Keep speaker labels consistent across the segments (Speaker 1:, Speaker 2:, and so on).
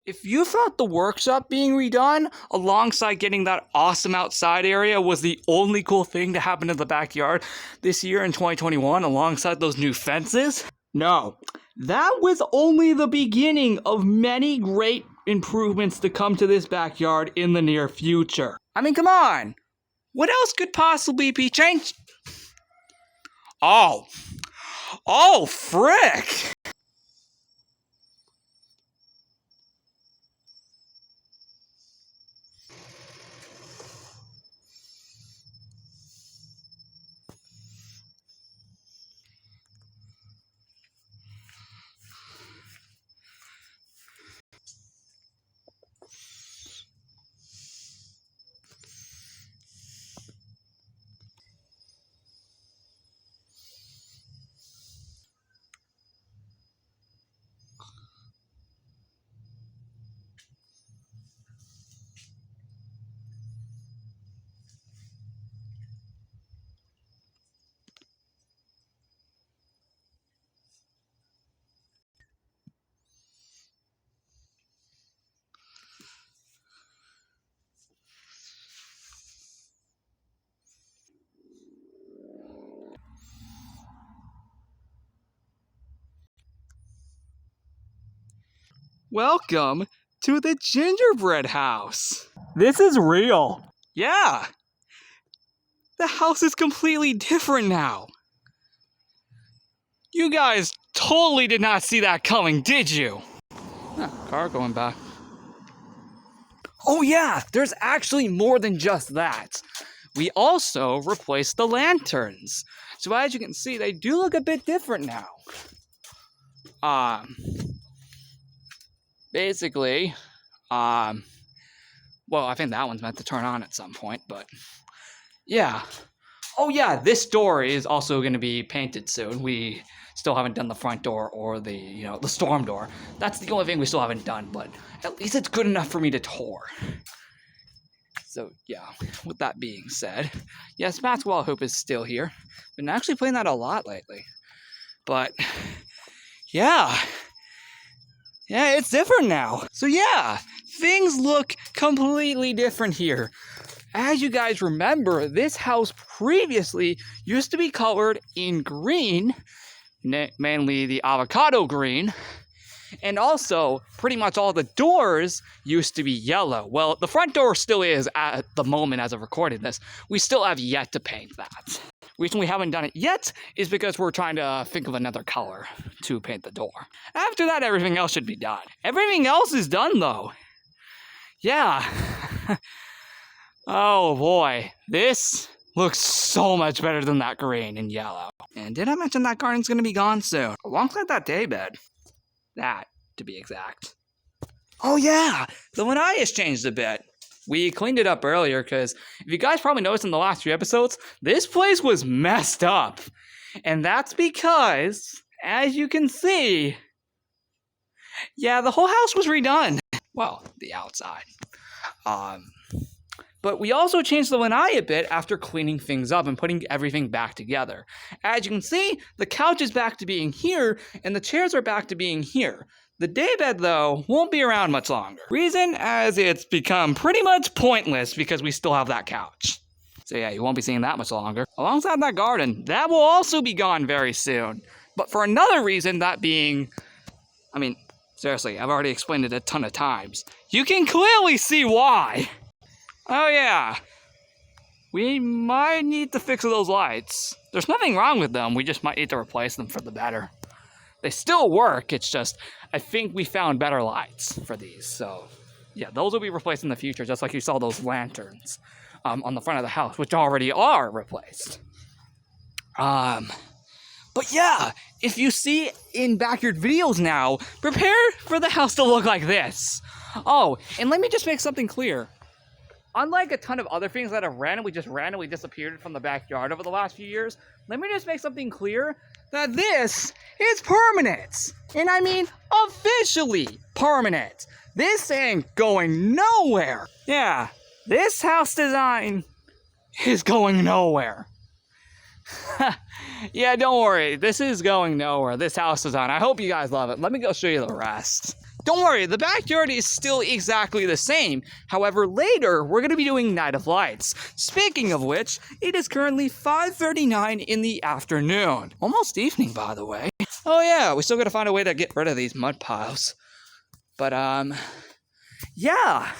Speaker 1: If you thought the workshop being redone, alongside getting that awesome outside area, was the only cool thing to happen in the backyard this year in 2021, alongside those new fences, no. That was only the beginning of many great improvements to come to this backyard in the near future. I mean, come on! What else could possibly be changed? Oh, frick! Welcome to the gingerbread house. This is real. Yeah. The house is completely different now. You guys totally did not see that coming, did you? Car going by. Oh yeah, there's actually more than just that. We also replaced the lanterns. So as you can see, they do look a bit different now. Basically, well, I think that one's meant to turn on at some point, but yeah. Oh yeah, this door is also going to be painted soon. We still haven't done the front door or the storm door. That's the only thing we still haven't done, but at least it's good enough for me to tour. So yeah, with that being said, yes, basketball hoop is still here. Been actually playing that a lot lately. But yeah, it's different now. So yeah, things look completely different here. As you guys remember, this house previously used to be colored in green, mainly the avocado green, and also pretty much all the doors used to be yellow. Well, the front door still is at the moment as of recording this. We still have yet to paint that. The reason we haven't done it yet is because we're trying to think of another color to paint the door. After that, everything else should be done. Everything else is done, though. Yeah. Oh, boy. This looks so much better than that green and yellow. And did I mention that garden's going to be gone soon? Alongside that daybed. That, to be exact. Oh, yeah. The lanai has changed a bit. We cleaned it up earlier because if you guys probably noticed in the last few episodes, this place was messed up. And that's because, as you can see, yeah, the whole house was redone. Well, the outside. But we also changed the lanai a bit after cleaning things up and putting everything back together. As you can see, the couch is back to being here, and the chairs are back to being here. The daybed, though, won't be around much longer. Reason as it's become pretty much pointless because we still have that couch. So yeah, you won't be seeing that much longer. Alongside that garden, that will also be gone very soon. But for another reason, that being, I mean, seriously, I've already explained it a ton of times. You can clearly see why. Oh yeah, we might need to fix those lights. There's nothing wrong with them, we just might need to replace them for the better. They still work, it's just, I think we found better lights for these, so yeah, those will be replaced in the future, just like you saw those lanterns on the front of the house, which already are replaced. But yeah, if you see in backyard videos now, prepare for the house to look like this. Oh, and let me just make something clear. Unlike a ton of other things that have randomly disappeared from the backyard over the last few years, let me just make something clear that this is permanent. And I mean officially permanent. This ain't going nowhere. Yeah, this house design is going nowhere. Yeah, don't worry. This is going nowhere. This house design. I hope you guys love it. Let me go show you the rest. don't worry, the backyard is still exactly the same. However, later, we're going to be doing Night of Lights. Speaking of which, it is currently 5:39 in the afternoon. Almost evening, by the way. Oh yeah, we still got to find a way to get rid of these mud piles. But, yeah.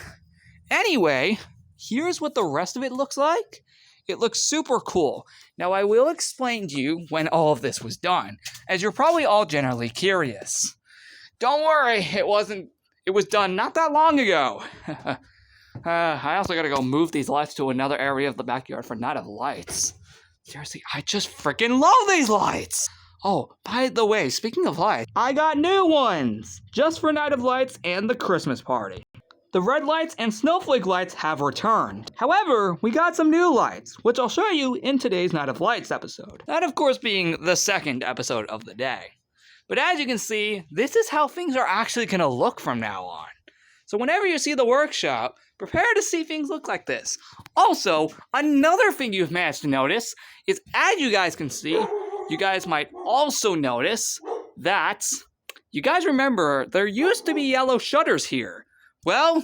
Speaker 1: Anyway, here's what the rest of it looks like. It looks super cool. Now, I will explain to you when all of this was done, as you're probably all generally curious. Don't worry, it was done not that long ago. I also gotta go move these lights to another area of the backyard for Night of Lights. Seriously, I just freaking love these lights! Oh, by the way, speaking of lights, I got new ones! Just for Night of Lights and the Christmas party. The red lights and snowflake lights have returned. However, we got some new lights, which I'll show you in today's Night of Lights episode. That, of course, being the second episode of the day. But as you can see, this is how things are actually going to look from now on. So whenever you see the workshop, prepare to see things look like this. Also, another thing you've managed to notice is, as you guys can see, you guys might also notice that, you guys remember, there used to be yellow shutters here. Well,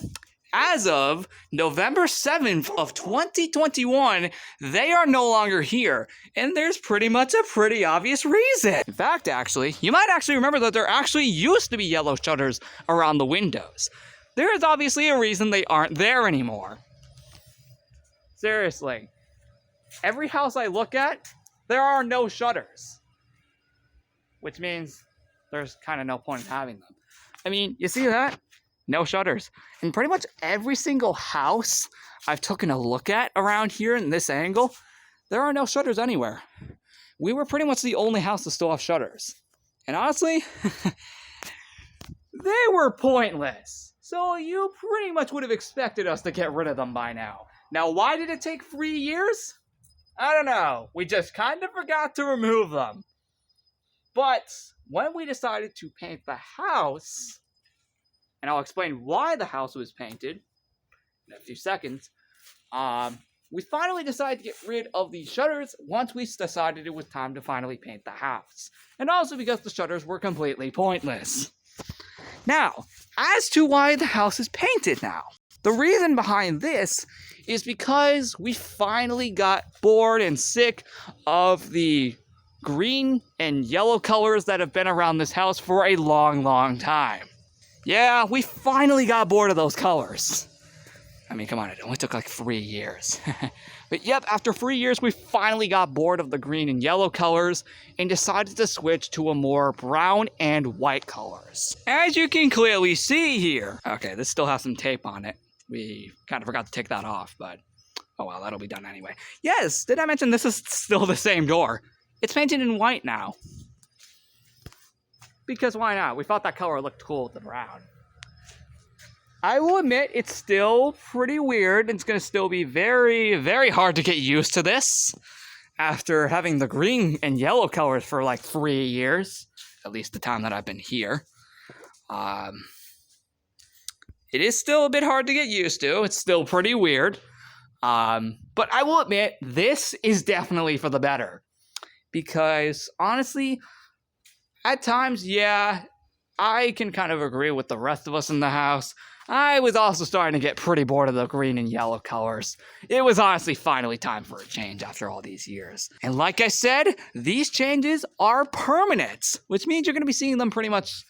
Speaker 1: as of November 7th of 2021, they are no longer here, and there's pretty much a pretty obvious reason. In fact, actually, you might actually remember that there actually used to be yellow shutters around the windows. There is obviously a reason they aren't there anymore. Seriously, every house I look at, there are no shutters, which means there's kind of no point in having them. I mean, you see that? No shutters. And pretty much every single house I've taken a look at around here in this angle, there are no shutters anywhere. We were pretty much the only house to still have shutters. And honestly, they were pointless. So you pretty much would have expected us to get rid of them by now. Now, why did it take 3 years? I don't know. We just kind of forgot to remove them. But when we decided to paint the house, and I'll explain why the house was painted in a few seconds, we finally decided to get rid of the shutters once we decided it was time to finally paint the house. And also because the shutters were completely pointless. Now, as to why the house is painted now. The reason behind this is because we finally got bored and sick of the green and yellow colors that have been around this house for a long, long time. Yeah, we finally got bored of those colors. I mean, come on, it only took like 3 years. But yep, after 3 years, we finally got bored of the green and yellow colors and decided to switch to a more brown and white colors. As you can clearly see here. Okay, this still has some tape on it. We kind of forgot to take that off, but oh well, that'll be done anyway. Yes, did I mention this is still the same door? It's painted in white now. Because why not? We thought that color looked cool with the brown. I will admit, it's still pretty weird. It's going to still be very, very hard to get used to this. After having the green and yellow colors for like 3 years. At least the time that I've been here. It is still a bit hard to get used to. It's still pretty weird. But I will admit, this is definitely for the better. Because, honestly, at times, yeah, I can kind of agree with the rest of us in the house. I was also starting to get pretty bored of the green and yellow colors. It was honestly finally time for a change after all these years. And like I said, these changes are permanent, which means you're going to be seeing them pretty much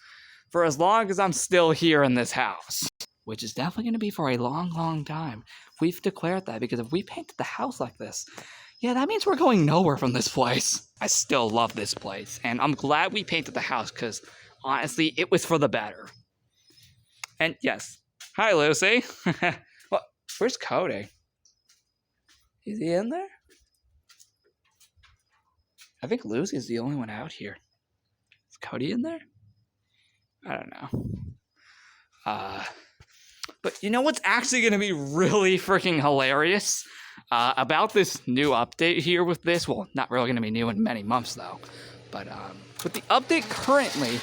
Speaker 1: for as long as I'm still here in this house. Which is definitely going to be for a long, long time. We've declared that because if we painted the house like this, yeah, that means we're going nowhere from this place. I still love this place, and I'm glad we painted the house because, honestly, it was for the better. And yes, hi, Lucy. Well, where's Cody? Is he in there? I think Lucy's the only one out here. Is Cody in there? I don't know. But you know what's actually going to be really freaking hilarious? About this new update here with this, well, not really going to be new in many months though, but with the update currently,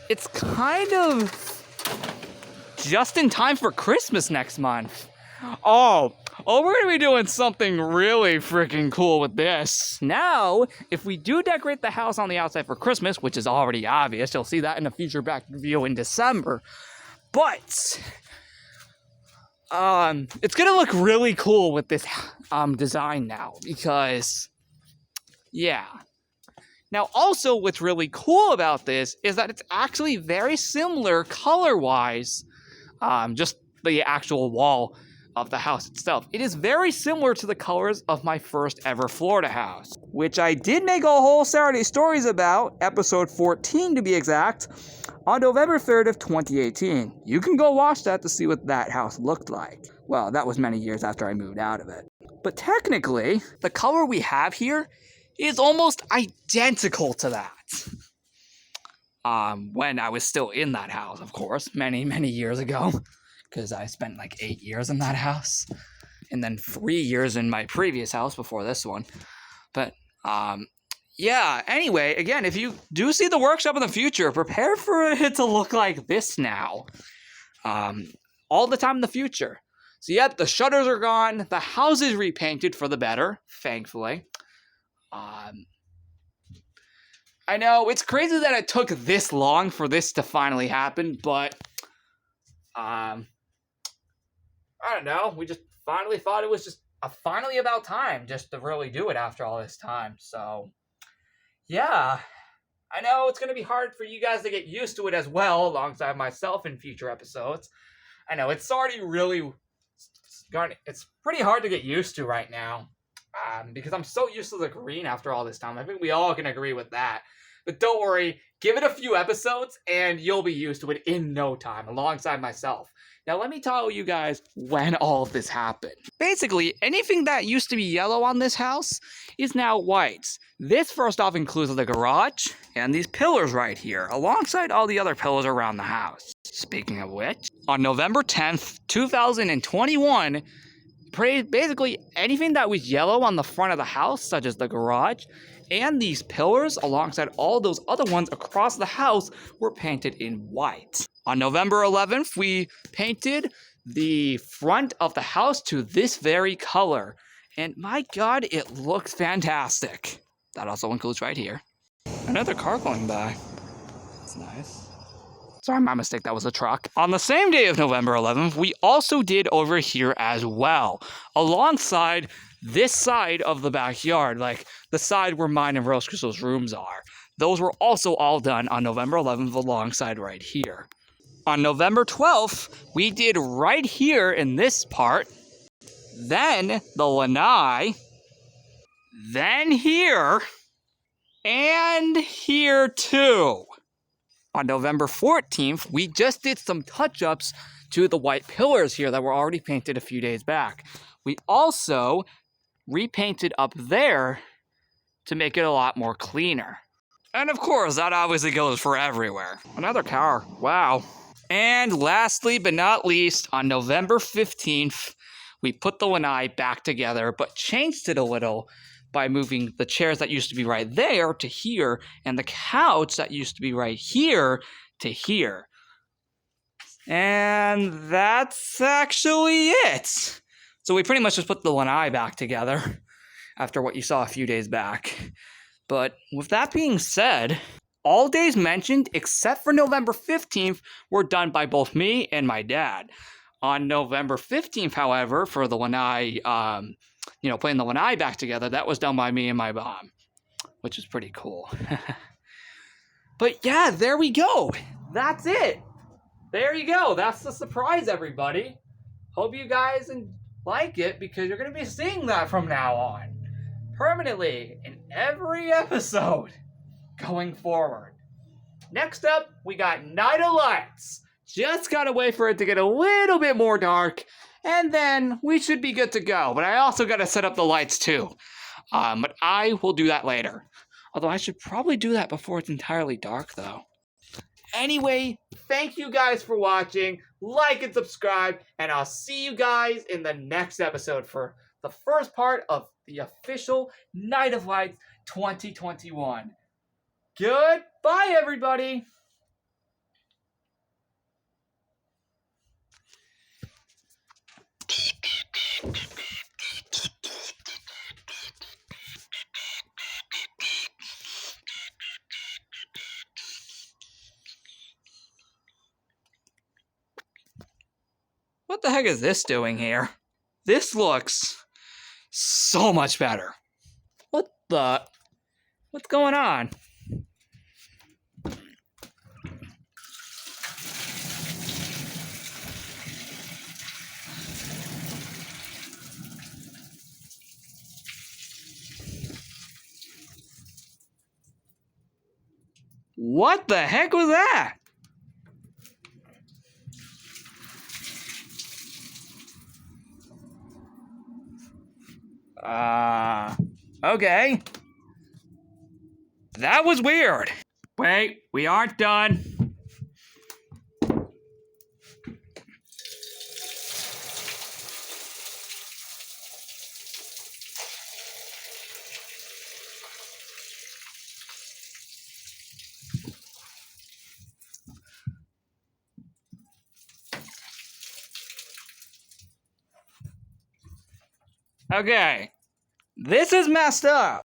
Speaker 1: it's kind of just in time for Christmas next month. Oh, we're going to be doing something really freaking cool with this. Now, if we do decorate the house on the outside for Christmas, which is already obvious, you'll see that in a future back review in December, But it's gonna look really cool with this design now, because yeah. Now also what's really cool about this is that it's actually very similar color-wise, just the actual wall of the house itself. It is very similar to the colors of my first ever Florida house, which I did make a whole Saturday Stories about, episode 14 to be exact, on November 3rd of 2018. You can go watch that to see what that house looked like. Well, that was many years after I moved out of it. But technically, the color we have here is almost identical to that. When I was still in that house, of course, many, many years ago, because I spent like 8 years in that house, and then 3 years in my previous house before this one. But, yeah, anyway, again, if you do see the workshop in the future, prepare for it to look like this now. All the time in the future. So, yep, the shutters are gone. The house is repainted for the better, thankfully. I know, it's crazy that it took this long for this to finally happen, but, I don't know, we just finally thought it was just finally about time just to really do it after all this time, so, yeah. I know it's going to be hard for you guys to get used to it as well, alongside myself in future episodes. I know, it's already really, it's pretty hard to get used to right now. Because I'm so used to the green after all this time. I think we all can agree with that. But don't worry, give it a few episodes and you'll be used to it in no time, alongside myself. Now let me tell you guys when all of this happened. Basically, anything that used to be yellow on this house is now white. This first off includes the garage and these pillars right here, alongside all the other pillars around the house. Speaking of which, on November 10th, 2021, basically anything that was yellow on the front of the house, such as the garage and these pillars alongside all those other ones across the house, were painted in white. On November 11th, we painted the front of the house to this very color, and my god, it looks fantastic. That also includes right here. Another car going by. That's nice. Sorry, my mistake, that was a truck. On the same day of November 11th, we also did over here as well, alongside this side of the backyard, like the side where mine and Rose Crystal's rooms are. Those were also all done on November 11th alongside right here. On November 12th, we did right here in this part, then the lanai, then here, and here too. On November 14th, we just did some touch-ups to the white pillars here that were already painted a few days back. We also repainted up there to make it a lot more cleaner. And of course, that obviously goes for everywhere. Another car, wow. And lastly but not least, on November 15th, we put the lanai back together, but changed it a little by moving the chairs that used to be right there to here, and the couch that used to be right here to here. And that's actually it. So we pretty much just put the lanai back together after what you saw a few days back. But with that being said, all days mentioned except for November 15th were done by both me and my dad. On November 15th, however, for the lanai, putting the lanai back together, that was done by me and my mom, which is pretty cool. But yeah, there we go. That's it. There you go. That's the surprise, everybody. Hope you guys like it, because you're going to be seeing that from now on, permanently, in every episode going forward. Next up, we got Night of Lights. Just gotta wait for it to get a little bit more dark, and then we should be good to go. But I also gotta set up the lights too. But I will do that later. Although I should probably do that before it's entirely dark, though. Anyway, thank you guys for watching. Like and subscribe, and I'll see you guys in the next episode for the first part of the official Night of Lights 2021. Goodbye, everybody! What the heck is this doing here? This looks so much better. What's going on? What the heck was that? Okay. That was weird. Wait, we aren't done. Okay. This is messed up.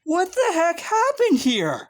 Speaker 1: What the heck happened here?